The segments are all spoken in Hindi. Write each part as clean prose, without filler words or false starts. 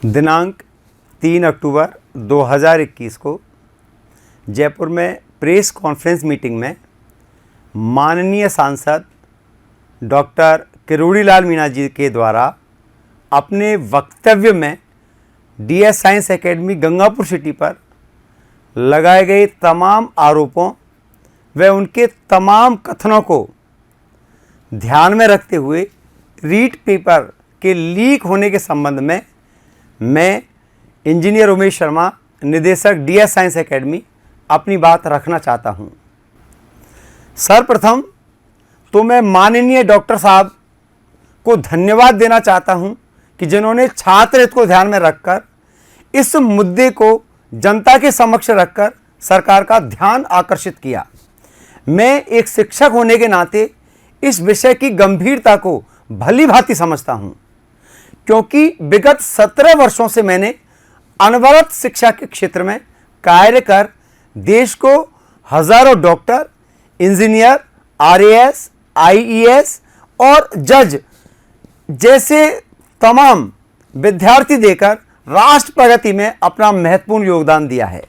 दिनांक 3 अक्टूबर 2021 को जयपुर में प्रेस कॉन्फ्रेंस मीटिंग में माननीय सांसद डॉक्टर किरोड़ी लाल मीणा जी के द्वारा अपने वक्तव्य में DS science academy Gangapur city पर लगाए गए तमाम आरोपों व उनके तमाम कथनों को ध्यान में रखते हुए रीट पेपर के लीक होने के संबंध में मैं इंजीनियर उमेश शर्मा, निदेशक डीएस साइंस एकेडमी, अपनी बात रखना चाहता हूं। सर्वप्रथम तो मैं माननीय डॉक्टर साहब को धन्यवाद देना चाहता हूं कि जिन्होंने छात्र हित को ध्यान में रखकर इस मुद्दे को जनता के समक्ष रखकर सरकार का ध्यान आकर्षित किया। मैं एक शिक्षक होने के नाते इस विषय की गंभीरता को भली भांति समझता हूं, क्योंकि विगत 17 वर्षों से मैंने अनवरत शिक्षा के क्षेत्र में कार्य कर देश को हजारों डॉक्टर, इंजीनियर, आरएएस, आईईएस और जज जैसे तमाम विद्यार्थी देकर राष्ट्र प्रगति में अपना महत्वपूर्ण योगदान दिया है।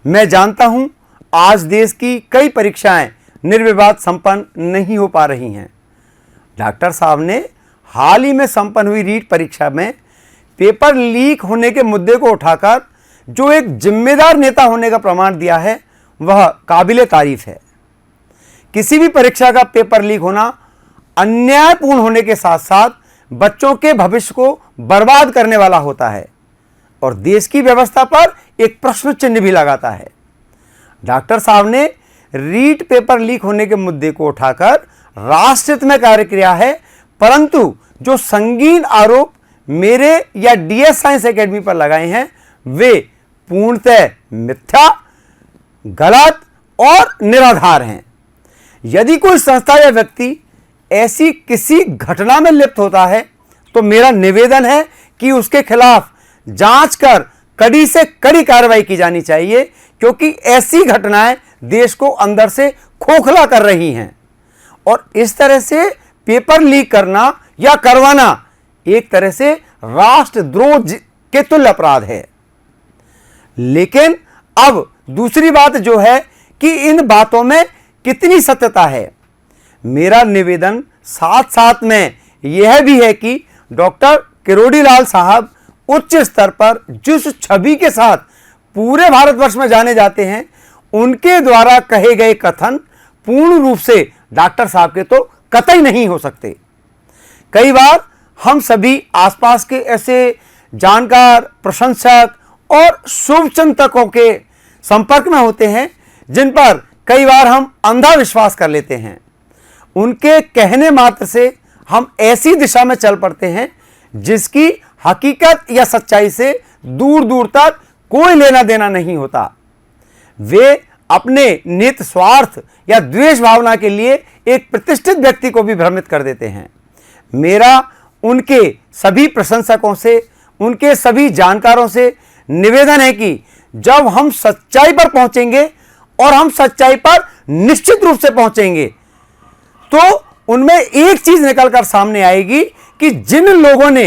मैं जानता हूं आज देश की कई परीक्षाएं निर्विवाद संपन्न नहीं हो पा रही हैं। डॉक्टर साहब ने हाल ही में संपन्न हुई रीट परीक्षा में पेपर लीक होने के मुद्दे को उठाकर जो एक जिम्मेदार नेता होने का प्रमाण दिया है, वह काबिले तारीफ है। किसी भी परीक्षा का पेपर लीक होना अन्यायपूर्ण होने के साथ साथ बच्चों के भविष्य को बर्बाद करने वाला होता है और देश की व्यवस्था पर एक प्रश्न चिन्ह भी लगाता है। डॉक्टर साहब ने रीट पेपर लीक होने के मुद्दे को उठाकर राष्ट्र हित में कार्य किया है, परंतु जो संगीन आरोप मेरे या डीएस साइंस एकेडमी पर लगाए हैं वे पूर्णतः मिथ्या, गलत और निराधार हैं। यदि कोई संस्था या व्यक्ति ऐसी किसी घटना में लिप्त होता है तो मेरा निवेदन है कि उसके खिलाफ जांच कर कड़ी से कड़ी कार्रवाई की जानी चाहिए, क्योंकि ऐसी घटनाएं देश को अंदर से खोखला कर रही हैं और इस तरह से पेपर लीक करना या करवाना एक तरह से राष्ट्रद्रोह के तुल्य अपराध है। लेकिन अब दूसरी बात जो है कि इन बातों में कितनी सत्यता है। मेरा निवेदन साथ साथ में यह भी है कि डॉक्टर किरोड़ी लाल साहब उच्च स्तर पर जिस छवि के साथ पूरे भारतवर्ष में जाने जाते हैं, उनके द्वारा कहे गए कथन पूर्ण रूप से डॉक्टर साहब के तो कतई नहीं हो सकते। कई बार हम सभी आसपास के ऐसे जानकार, प्रशंसक और शुभचिंतकों के संपर्क में होते हैं जिन पर कई बार हम अंधा विश्वास कर लेते हैं। उनके कहने मात्र से हम ऐसी दिशा में चल पड़ते हैं जिसकी हकीकत या सच्चाई से दूर दूर तक कोई लेना देना नहीं होता। वे अपने निहित स्वार्थ या द्वेष भावना के लिए एक प्रतिष्ठित व्यक्ति को भी भ्रमित कर देते हैं। मेरा उनके सभी प्रशंसकों से, उनके सभी जानकारों से निवेदन है कि जब हम सच्चाई पर पहुंचेंगे और हम सच्चाई पर निश्चित रूप से पहुंचेंगे तो उनमें एक चीज निकलकर सामने आएगी कि जिन लोगों ने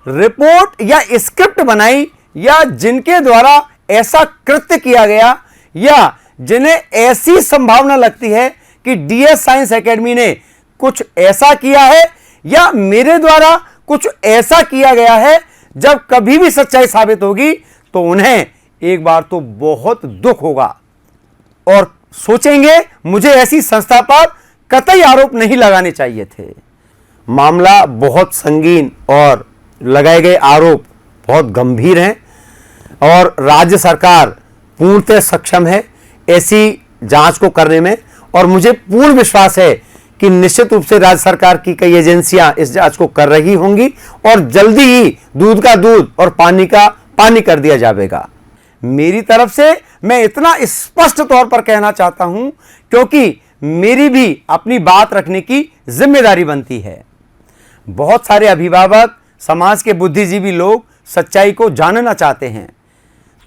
रिपोर्ट या स्क्रिप्ट बनाई या जिनके द्वारा ऐसा कृत्य किया गया या जिन्हें ऐसी संभावना लगती है कि डीएस साइंस एकेडमी ने कुछ ऐसा किया है या मेरे द्वारा कुछ ऐसा किया गया है, जब कभी भी सच्चाई साबित होगी तो उन्हें एक बार तो बहुत दुख होगा और सोचेंगे मुझे ऐसी संस्था पर कतई आरोप नहीं लगाने चाहिए थे। मामला बहुत संगीन और लगाए गए आरोप बहुत गंभीर हैं और राज्य सरकार पूर्णतः सक्षम है ऐसी जांच को करने में और मुझे पूर्ण विश्वास है कि निश्चित रूप से राज्य सरकार की कई एजेंसियां इस जांच को कर रही होंगी और जल्दी ही दूध का दूध और पानी का पानी कर दिया जाएगा। मेरी तरफ से मैं इतना स्पष्ट तौर पर कहना चाहता हूं क्योंकि मेरी भी अपनी बात रखने की जिम्मेदारी बनती है। बहुत सारे अभिभावक, समाज के बुद्धिजीवी लोग सच्चाई को जानना चाहते हैं,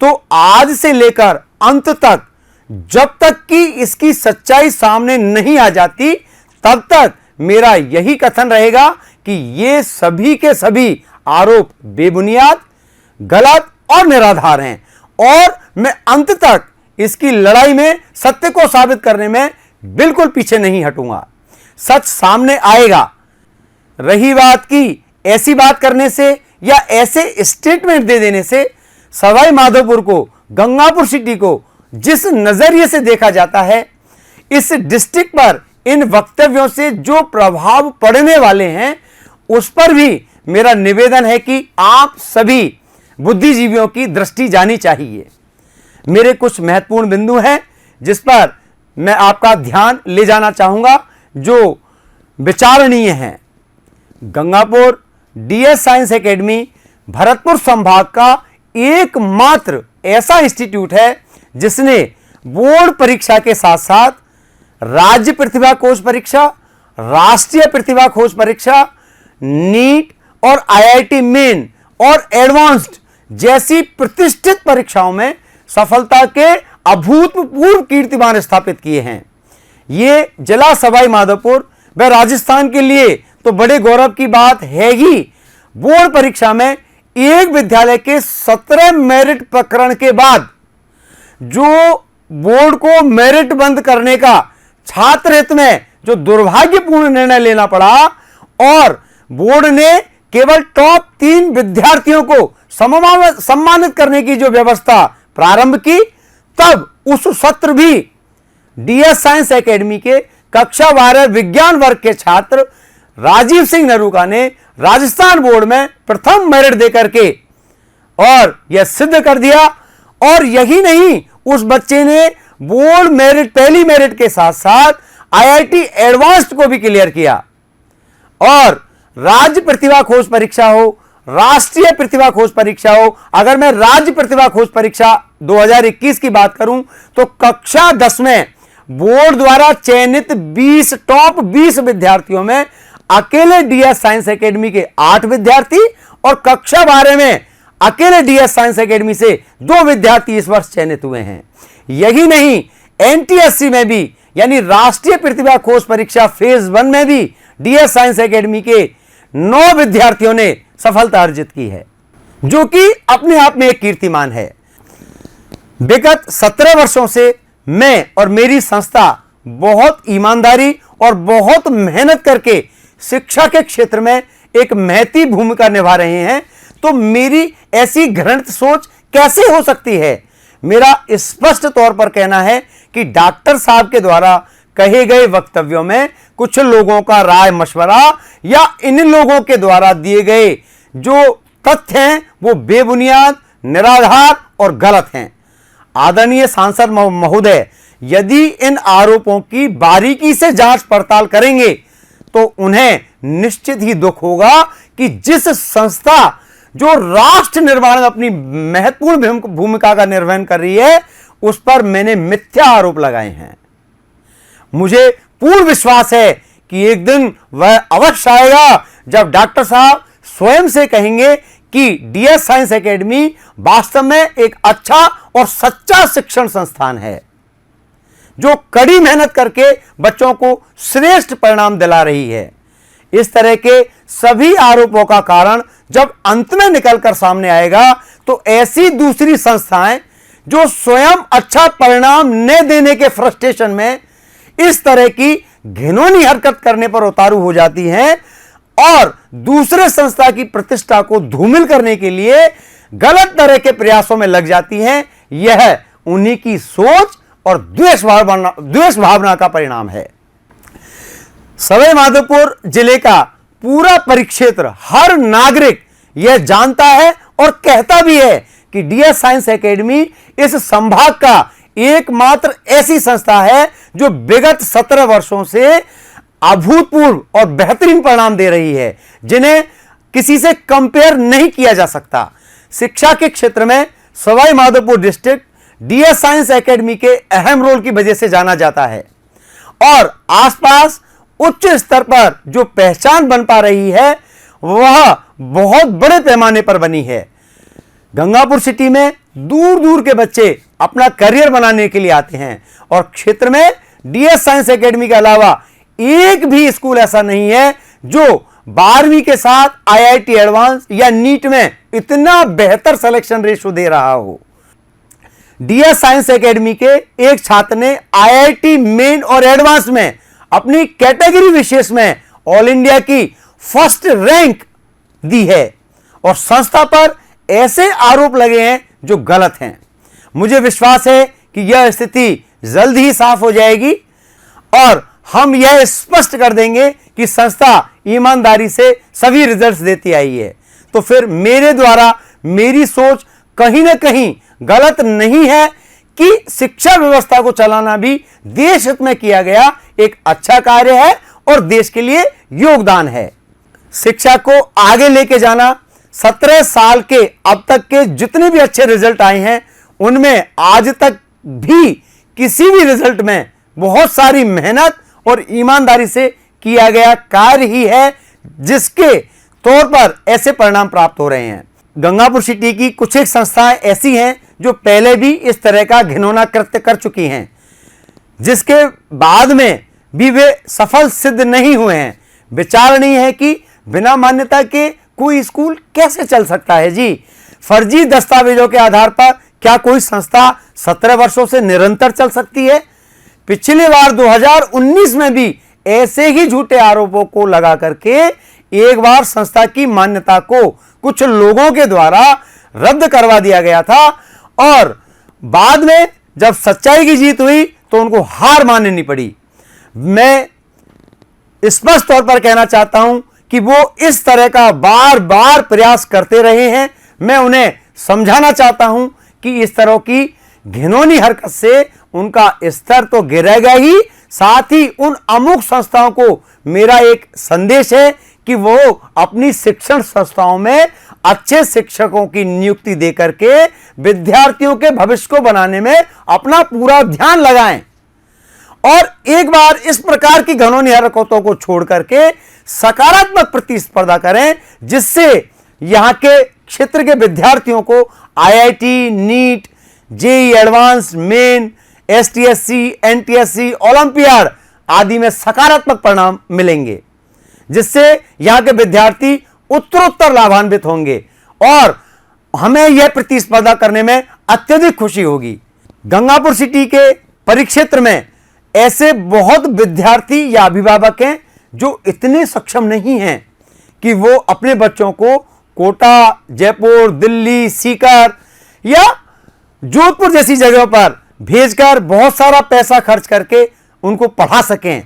तो आज से लेकर अंत तक जब तक कि इसकी सच्चाई सामने नहीं आ जाती तब तक मेरा यही कथन रहेगा कि ये सभी के सभी आरोप बेबुनियाद, गलत और निराधार हैं और मैं अंत तक इसकी लड़ाई में सत्य को साबित करने में बिल्कुल पीछे नहीं हटूंगा। सच सामने आएगा। रही बात की ऐसी बात करने से या ऐसे स्टेटमेंट दे देने से सवाई माधोपुर को, गंगापुर सिटी को जिस नजरिए से देखा जाता है, इस डिस्ट्रिक्ट पर इन वक्तव्यों से जो प्रभाव पड़ने वाले हैं उस पर भी मेरा निवेदन है कि आप सभी बुद्धिजीवियों की दृष्टि जानी चाहिए। मेरे कुछ महत्वपूर्ण बिंदु हैं जिस पर मैं आपका ध्यान ले जाना चाहूंगा जो विचारणीय हैं। Gangapur DS science academy Bharatpur संभाग का एकमात्र ऐसा इंस्टीट्यूट है जिसने बोर्ड परीक्षा के साथ साथ राज्य प्रतिभा खोज परीक्षा, राष्ट्रीय प्रतिभा खोज परीक्षा, नीट और आईआईटी मेन और एडवांस्ड जैसी प्रतिष्ठित परीक्षाओं में सफलता के अभूतपूर्व कीर्तिमान स्थापित किए हैं। ये जिला सवाई माधोपुर व राजस्थान के लिए तो बड़े गौरव की बात है ही। बोर्ड परीक्षा में एक विद्यालय के 17 मेरिट प्रकरण के बाद जो बोर्ड को मेरिट बंद करने का छात्र हित में जो दुर्भाग्यपूर्ण निर्णय लेना पड़ा और बोर्ड ने केवल टॉप 3 विद्यार्थियों को सम्मानित करने की जो व्यवस्था प्रारंभ की, तब उस सत्र भी डीएस साइंस एकेडमी के कक्षा 12 विज्ञान वर्ग के छात्र राजीव सिंह नरूका ने राजस्थान बोर्ड में प्रथम मेरिट देकर के और यह सिद्ध कर दिया। और यही नहीं, उस बच्चे ने बोर्ड मेरिट, पहली मेरिट के साथ साथ आईआईटी एडवांस्ड को भी क्लियर किया। और राज्य प्रतिभा खोज परीक्षा हो, राष्ट्रीय प्रतिभा खोज परीक्षा हो, अगर मैं राज्य प्रतिभा खोज परीक्षा 2021 की बात करूं तो कक्षा 10 में बोर्ड द्वारा चयनित 20 टॉप 20 विद्यार्थियों में अकेले डीएस साइंस एकेडमी के 8 विद्यार्थी और कक्षा 12 में अकेले डीएस साइंस एकेडमी से 2 विद्यार्थी इस वर्ष चयनित हुए हैं। यही नहीं, एनटीएससी में भी यानी राष्ट्रीय प्रतिभा खोज परीक्षा फेज 1 में भी डीएस साइंस एकेडमी के 9 विद्यार्थियों ने सफलता अर्जित की है, जो कि अपने आप में एक कीर्तिमान है। विगत 17 वर्षों से मैं और मेरी संस्था बहुत ईमानदारी और बहुत मेहनत करके शिक्षा के क्षेत्र में एक महती भूमिका निभा रहे हैं, तो मेरी ऐसी घृणित सोच कैसे हो सकती है? मेरा स्पष्ट तौर पर कहना है कि डॉक्टर साहब के द्वारा कहे गए वक्तव्यों में कुछ लोगों का राय मशवरा या इन लोगों के द्वारा दिए गए जो तथ्य हैं वो बेबुनियाद, निराधार और गलत हैं। आदरणीय सांसद महोदय, यदि इन आरोपों की बारीकी से जांच पड़ताल करेंगे तो उन्हें निश्चित ही दुख होगा कि जिस संस्था जो राष्ट्र निर्माण में अपनी महत्वपूर्ण भूमिका का निर्वहन कर रही है उस पर मैंने मिथ्या आरोप लगाए हैं। मुझे पूर्ण विश्वास है कि एक दिन वह अवश्य आएगा जब डॉक्टर साहब स्वयं से कहेंगे कि डीएस साइंस एकेडमी वास्तव में एक अच्छा और सच्चा शिक्षण संस्थान है जो कड़ी मेहनत करके बच्चों को श्रेष्ठ परिणाम दिला रही है। इस तरह के सभी आरोपों का कारण जब अंत में निकलकर सामने आएगा तो ऐसी दूसरी संस्थाएं जो स्वयं अच्छा परिणाम न देने के फ्रस्ट्रेशन में इस तरह की घिनौनी हरकत करने पर उतारू हो जाती हैं और दूसरे संस्था की प्रतिष्ठा को धूमिल करने के लिए गलत तरह के प्रयासों में लग जाती हैं, यह उन्हीं की सोच और द्वेष भावना का परिणाम है। सवाई माधोपुर जिले का पूरा परिक्षेत्र, हर नागरिक यह जानता है और कहता भी है कि डीएस साइंस एकेडमी इस संभाग का एकमात्र ऐसी संस्था है जो विगत 17 वर्षों से अभूतपूर्व और बेहतरीन परिणाम दे रही है, जिन्हें किसी से कंपेयर नहीं किया जा सकता। शिक्षा के क्षेत्र में Sawai Madhopur district DS science academy के अहम रोल की वजह से जाना जाता है और आसपास उच्च स्तर पर जो पहचान बन पा रही है वह बहुत बड़े पैमाने पर बनी है। गंगापुर सिटी में दूर दूर के बच्चे अपना करियर बनाने के लिए आते हैं और क्षेत्र में डीएस साइंस एकेडमी के अलावा एक भी स्कूल ऐसा नहीं है जो 12वीं के साथ आईआईटी एडवांस या नीट में इतना बेहतर सिलेक्शन रेशो दे रहा हो। डीएस साइंस एकेडमी के एक छात्र ने आईआईटी मेन और एडवांस में अपनी कैटेगरी विशेष में ऑल इंडिया की फर्स्ट रैंक दी है और संस्था पर ऐसे आरोप लगे हैं जो गलत हैं। मुझे विश्वास है कि यह स्थिति जल्द ही साफ हो जाएगी और हम यह स्पष्ट कर देंगे कि संस्था ईमानदारी से सभी रिजल्ट्स देती आई है। तो फिर मेरे द्वारा मेरी सोच कहीं ना कहीं गलत नहीं है कि शिक्षा व्यवस्था को चलाना भी देश हित में किया गया एक अच्छा कार्य है और देश के लिए योगदान है। शिक्षा को आगे लेके जाना, 17 साल के अब तक के जितने भी अच्छे रिजल्ट आए हैं उनमें आज तक भी किसी भी रिजल्ट में बहुत सारी मेहनत और ईमानदारी से किया गया कार्य ही है जिसके तौर पर ऐसे परिणाम प्राप्त हो रहे हैं। गंगापुर सिटी की कुछ एक संस्थाएं ऐसी हैं जो पहले भी इस तरह का घिनौना कृत्य कर चुकी हैं, जिसके बाद में भी वे सफल सिद्ध नहीं हुए हैं। विचार नहीं है कि बिना मान्यता के कोई स्कूल कैसे चल सकता है जी। फर्जी दस्तावेजों के आधार पर क्या कोई संस्था 17 वर्षों से निरंतर चल सकती है? पिछली बार 2019 में भी ऐसे ही झूठे आरोपों को लगा करके एक बार संस्था की मान्यता को कुछ लोगों के द्वारा रद्द करवा दिया गया था और बाद में जब सच्चाई की जीत हुई तो उनको हार माननी पड़ी। मैं स्पष्ट तौर पर कहना चाहता हूं कि वो इस तरह का बार बार प्रयास करते रहे हैं। मैं उन्हें समझाना चाहता हूं कि इस तरह की घिनौनी हरकत से उनका स्तर तो गिरेगा ही, साथ ही उन अमुक संस्थाओं को मेरा एक संदेश है कि वो अपनी शिक्षण संस्थाओं में अच्छे शिक्षकों की नियुक्ति देकर के विद्यार्थियों के भविष्य को बनाने में अपना पूरा ध्यान लगाएं और एक बार इस प्रकार की घिनौनी हरकतों को छोड़ करके सकारात्मक प्रतिस्पर्धा करें, जिससे यहां के क्षेत्र के विद्यार्थियों को IIT, NEET, JEE advance, main, STSC, NTSC, olympiad आदि में सकारात्मक परिणाम मिलेंगे, जिससे यहां के विद्यार्थी उत्तरोत्तर लाभान्वित होंगे और हमें यह प्रतिस्पर्धा करने में अत्यधिक खुशी होगी। गंगापुर सिटी के परिक्षेत्र में ऐसे बहुत विद्यार्थी या अभिभावक हैं जो इतने सक्षम नहीं हैं कि वो अपने बच्चों को कोटा, जयपुर, दिल्ली, सीकर या जोधपुर जैसी जगहों पर भेजकर बहुत सारा पैसा खर्च करके उनको पढ़ा सकें।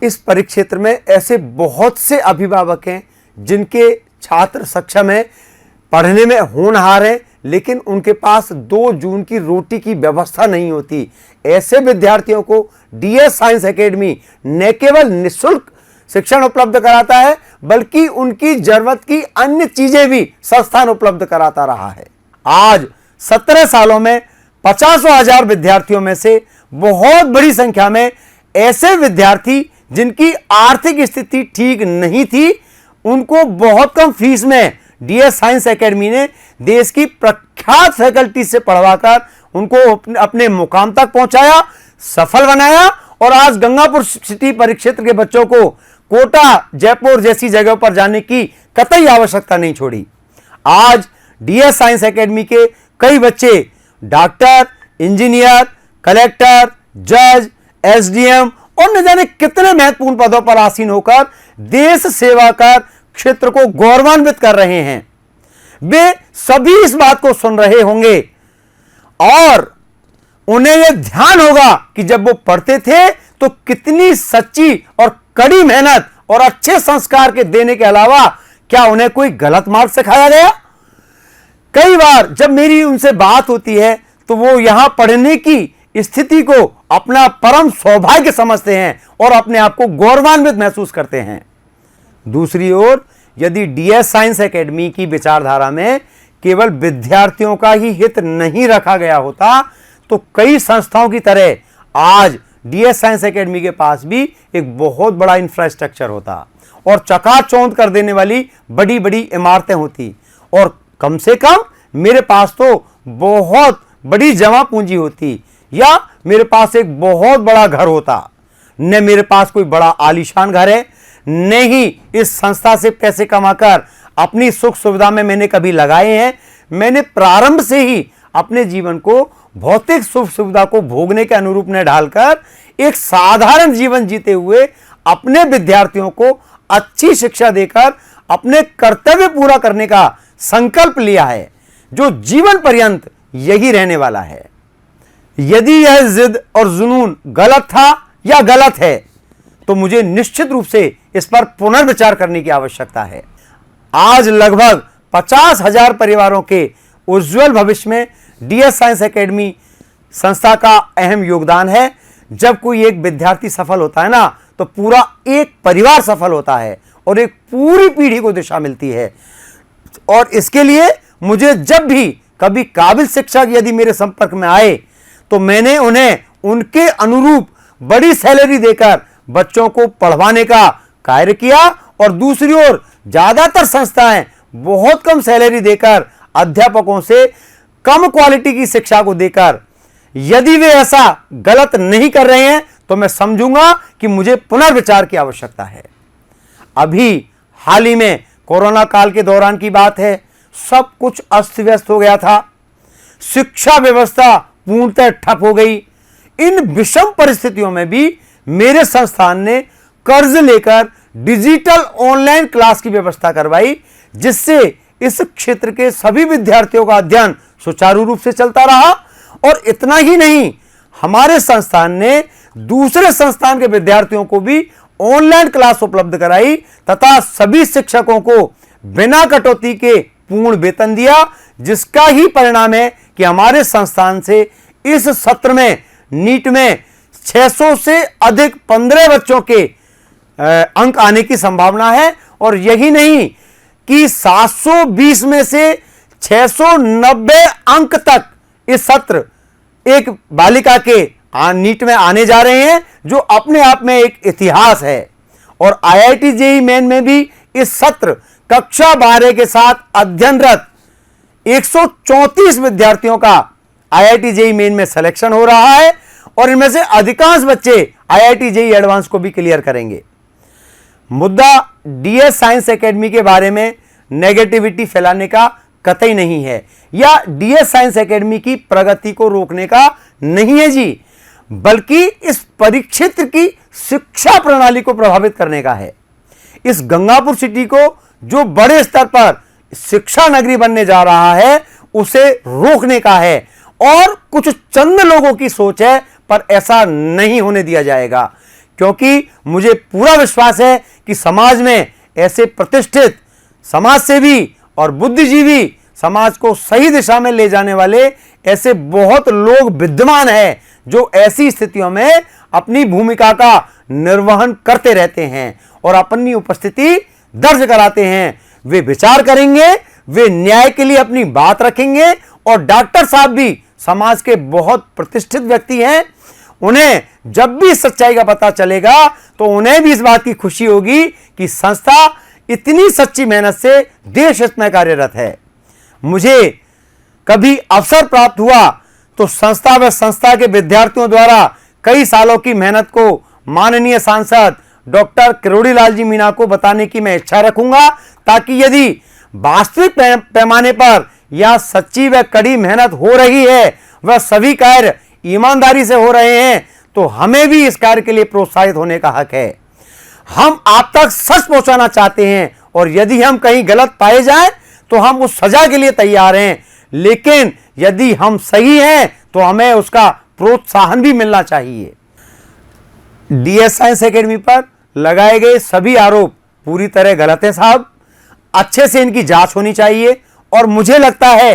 इस परिक्षेत्र में ऐसे बहुत से अभिभावक हैं जिनके छात्र सक्षम हैं, पढ़ने में होनहार हैं, लेकिन उनके पास 2 जून की रोटी की व्यवस्था नहीं होती। ऐसे विद्यार्थियों को डीएस साइंस एकेडमी न केवल निःशुल्क शिक्षण उपलब्ध कराता है बल्कि उनकी जरूरत की अन्य चीजें भी संस्थान उपलब्ध कराता रहा है। आज 17 सालों में 50,000 विद्यार्थियों में से बहुत बड़ी संख्या में ऐसे विद्यार्थी जिनकी आर्थिक स्थिति ठीक नहीं थी, उनको बहुत कम फीस में डीएस साइंस एकेडमी ने देश की प्रख्यात फैकल्टी से पढ़वाकर उनको अपने मुकाम तक पहुंचाया, सफल बनाया और आज गंगापुर सिटी परिक्षेत्र के बच्चों को कोटा, जयपुर जैसी जगहों पर जाने की कतई आवश्यकता नहीं छोड़ी। आज डीएस साइंस एकेडमी के कई बच्चे डॉक्टर, इंजीनियर, कलेक्टर, जज, एसडीएम और न जाने कितने महत्वपूर्ण पदों पर आसीन होकर देश सेवा कर क्षेत्र को गौरवान्वित कर रहे हैं। वे सभी इस बात को सुन रहे होंगे और उन्हें यह ध्यान होगा कि जब वो पढ़ते थे तो कितनी सच्ची और कड़ी मेहनत और अच्छे संस्कार के देने के अलावा क्या उन्हें कोई गलत मार्ग सिखाया गया। कई बार जब मेरी उनसे बात होती है तो वो यहां पढ़ने की स्थिति को अपना परम सौभाग्य समझते हैं और अपने आप को गौरवान्वित महसूस करते हैं। दूसरी ओर यदि डीएस साइंस एकेडमी की विचारधारा में केवल विद्यार्थियों का ही हित नहीं रखा गया होता तो कई संस्थाओं की तरह आज डीएस साइंस एकेडमी के पास भी एक बहुत बड़ा इंफ्रास्ट्रक्चर होता और चकाचौंध कर देने वाली बड़ी बड़ी इमारतें होती और कम से कम मेरे पास तो बहुत बड़ी जमा पूंजी होती या मेरे पास एक बहुत बड़ा घर होता। न मेरे पास कोई बड़ा आलीशान घर है, न ही इस संस्था से पैसे कमाकर अपनी सुख सुविधा में मैंने कभी लगाए हैं। मैंने प्रारंभ से ही अपने जीवन को भौतिक सुख सुविधा को भोगने के अनुरूप न ढालकर एक साधारण जीवन जीते हुए अपने विद्यार्थियों को अच्छी शिक्षा देकर अपने कर्तव्य पूरा करने का संकल्प लिया है, जो जीवन पर्यंत यही रहने वाला है। यदि यह जिद और जुनून गलत था या गलत है, तो मुझे निश्चित रूप से इस पर पुनर्विचार करने की आवश्यकता है। आज लगभग 50,000 परिवारों के उज्जवल भविष्य में डीएस साइंस एकेडमी संस्था का अहम योगदान है। जब कोई एक विद्यार्थी सफल होता है ना, तो पूरा एक परिवार सफल होता है और एक पूरी पीढ़ी को दिशा मिलती है। और इसके लिए मुझे जब भी कभी काबिल शिक्षक यदि मेरे संपर्क में आए, तो मैंने उन्हें उनके अनुरूप बड़ी सैलरी देकर बच्चों को पढ़वाने का कार्य किया, और दूसरी ओर ज्यादातर संस्थाएं बहुत कम सैलरी देकर अध्यापकों से कम क्वालिटी की शिक्षा को देकर, यदि वे ऐसा गलत नहीं कर रहे हैं तो मैं समझूंगा कि मुझे पुनर्विचार की आवश्यकता है। अभी हाल ही में कोरोना काल के दौरान की बात है, सब कुछ अस्त व्यस्त हो गया था, शिक्षा व्यवस्था पूर्णतः ठप हो गई। इन विषम परिस्थितियों में भी मेरे संस्थान ने कर्ज लेकर डिजिटल ऑनलाइन क्लास की व्यवस्था करवाई, जिससे इस क्षेत्र के सभी विद्यार्थियों का अध्ययन सुचारू रूप से चलता रहा। और इतना ही नहीं, हमारे संस्थान ने दूसरे संस्थान के विद्यार्थियों को भी ऑनलाइन क्लास उपलब्ध कराई तथा सभी शिक्षकों को बिना कटौती के पूर्ण वेतन दिया, जिसका ही परिणाम है कि हमारे संस्थान से इस सत्र में नीट में 600 से अधिक 15 बच्चों के अंक आने की संभावना है। और यही नहीं कि 720 में से 690 अंक तक इस सत्र एक बालिका के नीट में आने जा रहे हैं, जो अपने आप में एक इतिहास है। और आईआईटी जेईई मेन में भी इस सत्र कक्षा 12 के साथ अध्ययनरत 134 विद्यार्थियों का आईआईटी जेईई मेन में सिलेक्शन हो रहा है, और इनमें से अधिकांश बच्चे आईआईटी जेईई एडवांस को भी क्लियर करेंगे। मुद्दा डीएस साइंस एकेडमी के बारे में नेगेटिविटी फैलाने का कतई नहीं है, या डीएस साइंस एकेडमी की प्रगति को रोकने का नहीं है जी, बल्कि इस परिक्षेत्र की शिक्षा प्रणाली को प्रभावित करने का है। इस गंगापुर सिटी को जो बड़े स्तर पर शिक्षा नगरी बनने जा रहा है, उसे रोकने का है। और कुछ चंद लोगों की सोच है, पर ऐसा नहीं होने दिया जाएगा, क्योंकि मुझे पूरा विश्वास है कि समाज में ऐसे प्रतिष्ठित समाजसेवी और बुद्धिजीवी, समाज को सही दिशा में ले जाने वाले ऐसे बहुत लोग विद्यमान हैं, जो ऐसी स्थितियों में अपनी भूमिका का निर्वहन करते रहते हैं और अपनी उपस्थिति दर्ज कराते हैं। वे विचार करेंगे, वे न्याय के लिए अपनी बात रखेंगे। और डॉक्टर साहब भी समाज के बहुत प्रतिष्ठित व्यक्ति हैं, उन्हें जब भी सच्चाई का पता चलेगा तो उन्हें भी इस बात की खुशी होगी कि संस्था इतनी सच्ची मेहनत से देश हित में कार्यरत है। मुझे कभी अवसर प्राप्त हुआ तो संस्था व संस्था के विद्यार्थियों द्वारा कई सालों की मेहनत को माननीय सांसद डॉक्टर किरोड़ी लाल जी मीणा को बताने की मैं इच्छा रखूंगा, ताकि यदि वास्तविक पैमाने पर यह सच्ची व कड़ी मेहनत हो रही है, वह सभी कार्य ईमानदारी से हो रहे हैं, तो हमें भी इस कार्य के लिए प्रोत्साहित होने का हक है। हम आप तक सच पहुंचाना चाहते हैं, और यदि हम कहीं गलत पाए जाएं तो हम उस सजा के लिए तैयार हैं, लेकिन यदि हम सही हैं तो हमें उसका प्रोत्साहन भी मिलना चाहिए। डीएस साइंस एकेडमी पर लगाए गए सभी आरोप पूरी तरह गलत हैं साहब। अच्छे से इनकी जांच होनी चाहिए, और मुझे लगता है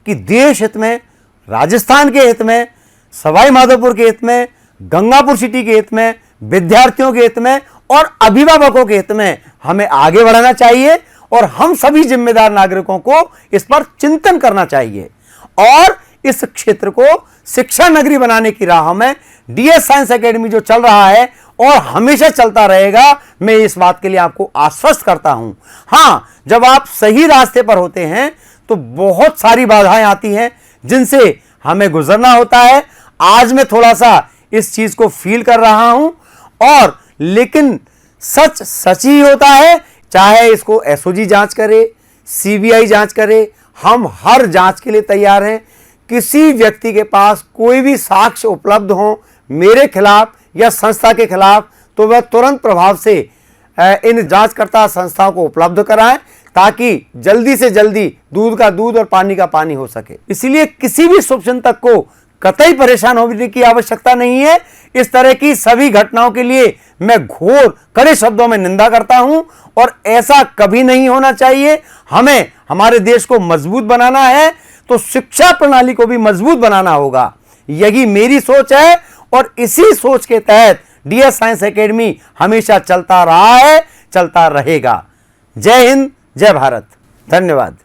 कि देश हित में, राजस्थान के हित में, सवाई माधोपुर के हित में, गंगापुर सिटी के हित में, विद्यार्थियों के हित में और अभिभावकों के हित में हमें आगे बढ़ाना चाहिए। और हम सभी जिम्मेदार नागरिकों को इस पर चिंतन करना चाहिए, और इस क्षेत्र को शिक्षा नगरी बनाने की राह में डीएस साइंस एकेडमी जो चल रहा है और हमेशा चलता रहेगा, मैं इस बात के लिए आपको आश्वस्त करता हूं। हां, जब आप सही रास्ते पर होते हैं तो बहुत सारी बाधाएं आती हैं, जिनसे हमें गुजरना होता है। आज मैं थोड़ा सा इस चीज को फील कर रहा हूं, और लेकिन सच सच ही होता है, चाहे इसको एसओजी जांच करे, सीबीआई जांच करे, हम हर जांच के लिए तैयार हैं। किसी व्यक्ति के पास कोई भी साक्ष्य उपलब्ध हो मेरे खिलाफ या संस्था के खिलाफ, तो वह तुरंत प्रभाव से इन जांचकर्ता संस्थाओं को उपलब्ध कराएं, ताकि जल्दी से जल्दी दूध का दूध और पानी का पानी हो सके। इसलिए किसी भी शुभचिंतक को कतई परेशान होने की आवश्यकता नहीं है। इस तरह की सभी घटनाओं के लिए मैं घोर कड़े शब्दों में निंदा करता हूं, और ऐसा कभी नहीं होना चाहिए। हमें हमारे देश को मजबूत बनाना है तो शिक्षा प्रणाली को भी मजबूत बनाना होगा। यही मेरी सोच है, और इसी सोच के तहत डीएस साइंस एकेडमी हमेशा चलता रहा है, चलता रहेगा। जय हिंद, जय भारत, धन्यवाद।